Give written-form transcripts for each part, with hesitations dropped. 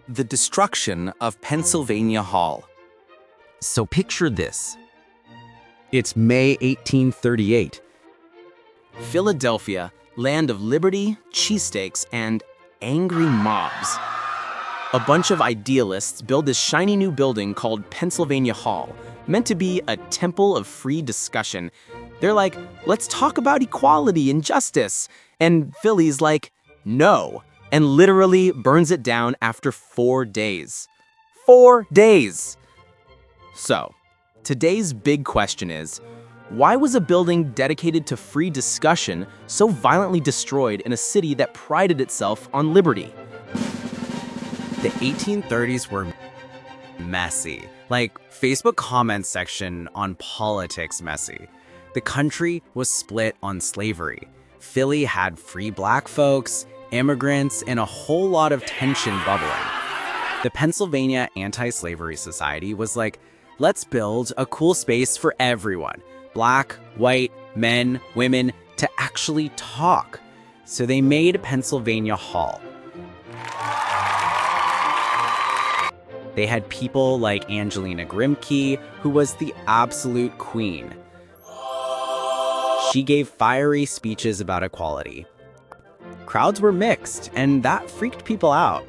The destruction of Pennsylvania Hall. So picture this. It's May 1838. Philadelphia, land of liberty, cheesesteaks, and angry mobs. A bunch of idealists build this shiny new building called Pennsylvania Hall, meant to be a temple of free discussion. They're like, let's talk about equality and justice. And Philly's like, no, and literally burns it down after 4 days. 4 days! So, today's big question is, why was a building dedicated to free discussion so violently destroyed in a city that prided itself on liberty? The 1830s were messy. Like Facebook comment section on politics messy. The country was split on slavery. Philly had free black folks, immigrants, and a whole lot of tension bubbling. The Pennsylvania Anti-Slavery Society was like, let's build a cool space for everyone, black, white, men, women, to actually talk. So they made Pennsylvania Hall. They had people like Angelina Grimke, who was the absolute queen. She gave fiery speeches about equality. Crowds were mixed, and that freaked people out.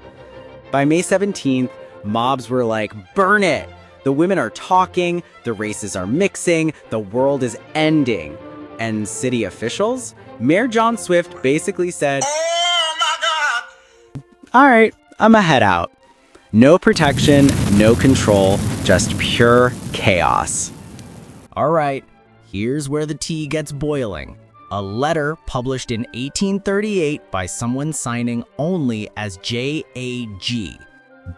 By May 17th, mobs were like, burn it! The women are talking, the races are mixing, the world is ending. And city officials? Mayor John Swift basically said, oh my God! All right, I'ma head out. No protection, no control, just pure chaos. All right, here's where the tea gets boiling. A letter published in 1838 by someone signing only as J.A.G.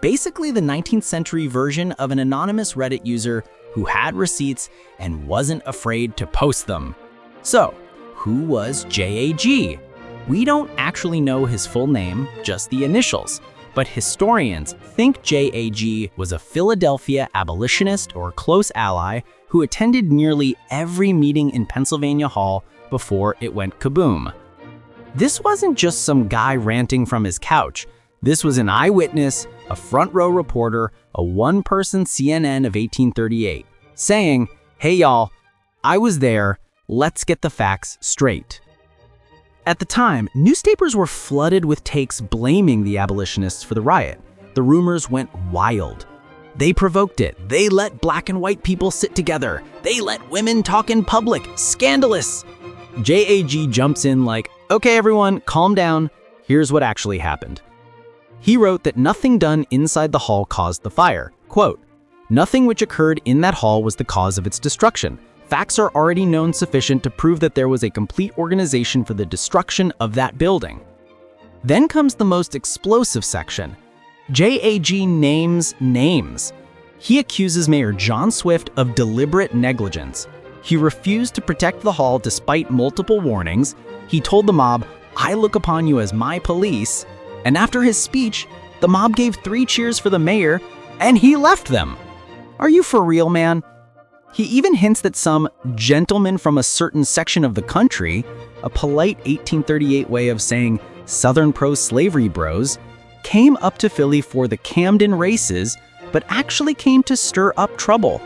Basically the 19th century version of an anonymous Reddit user who had receipts and wasn't afraid to post them. So, who was J.A.G.? We don't actually know his full name, just the initials. But historians think J.A.G. was a Philadelphia abolitionist or close ally who attended nearly every meeting in Pennsylvania Hall before it went kaboom. This wasn't just some guy ranting from his couch. This was an eyewitness, a front row reporter, a one-person CNN of 1838, saying, hey y'all, I was there, let's get the facts straight. At the time, newspapers were flooded with takes blaming the abolitionists for the riot. The rumors went wild. They provoked it. They let black and white people sit together. They let women talk in public. Scandalous! J.A.G. jumps in like, okay everyone, calm down. Here's what actually happened. He wrote that nothing done inside the hall caused the fire. Quote, nothing which occurred in that hall was the cause of its destruction. Facts are already known sufficient to prove that there was a complete organization for the destruction of that building. Then comes the most explosive section. J.A.G. names names. He accuses Mayor John Swift of deliberate negligence. He refused to protect the hall despite multiple warnings. He told the mob, I look upon you as my police. And after his speech, the mob gave 3 cheers for the mayor, and he left them. Are you for real, man? He even hints that some gentleman from a certain section of the country, a polite 1838 way of saying Southern pro-slavery bros, came up to Philly for the Camden races, but actually came to stir up trouble.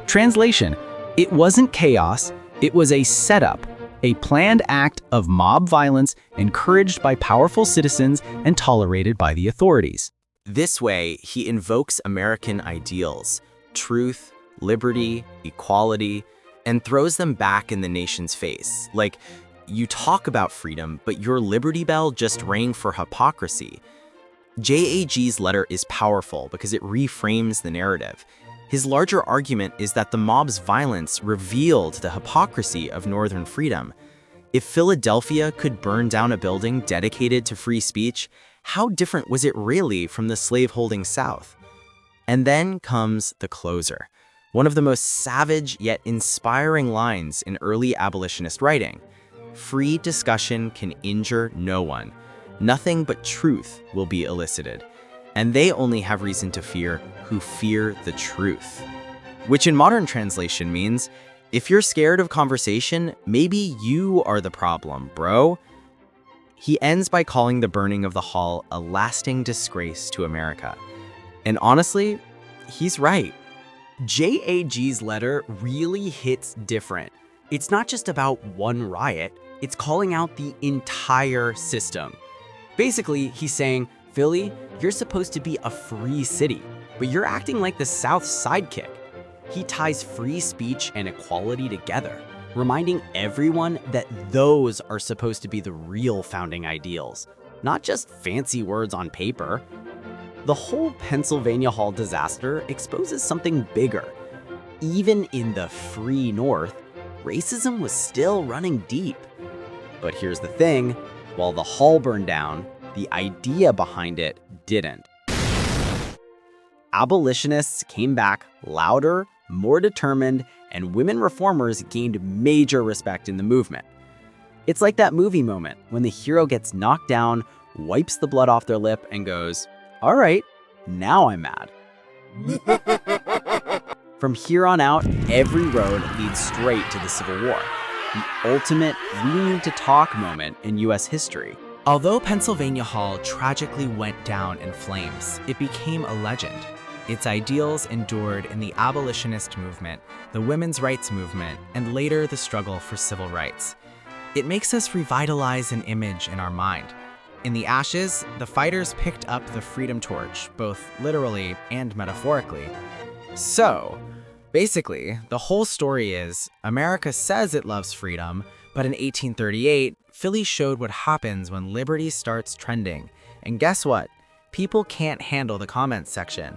Translation, it wasn't chaos, it was a setup, a planned act of mob violence encouraged by powerful citizens and tolerated by the authorities. This way, he invokes American ideals, truth, liberty, equality, and throws them back in the nation's face. Like, you talk about freedom, but your Liberty Bell just rang for hypocrisy. J.A.G.'s letter is powerful because it reframes the narrative. His larger argument is that the mob's violence revealed the hypocrisy of Northern freedom. If Philadelphia could burn down a building dedicated to free speech, how different was it really from the slave-holding South? And then comes the closer. One of the most savage yet inspiring lines in early abolitionist writing. Free discussion can injure no one. Nothing but truth will be elicited. And they only have reason to fear who fear the truth. Which in modern translation means, if you're scared of conversation, maybe you are the problem, bro. He ends by calling the burning of the hall a lasting disgrace to America. And honestly, he's right. JAG's letter really hits different. It's not just about one riot, it's calling out the entire system. Basically, he's saying, Philly, you're supposed to be a free city, but you're acting like the South's sidekick. He ties free speech and equality together, reminding everyone that those are supposed to be the real founding ideals, not just fancy words on paper. The whole Pennsylvania Hall disaster exposes something bigger. Even in the free North, racism was still running deep. But here's the thing, while the hall burned down, the idea behind it didn't. Abolitionists came back louder, more determined, and women reformers gained major respect in the movement. It's like that movie moment when the hero gets knocked down, wipes the blood off their lip, and goes, "All right, now I'm mad." From here on out, every road leads straight to the Civil War, the ultimate we need to talk moment in US history. Although Pennsylvania Hall tragically went down in flames, it became a legend. Its ideals endured in the abolitionist movement, the women's rights movement, and later the struggle for civil rights. It makes us revitalize an image in our mind. In the ashes, the fighters picked up the freedom torch, both literally and metaphorically. So, basically, the whole story is America says it loves freedom, but in 1838, Philly showed what happens when liberty starts trending. And guess what? People can't handle the comments section.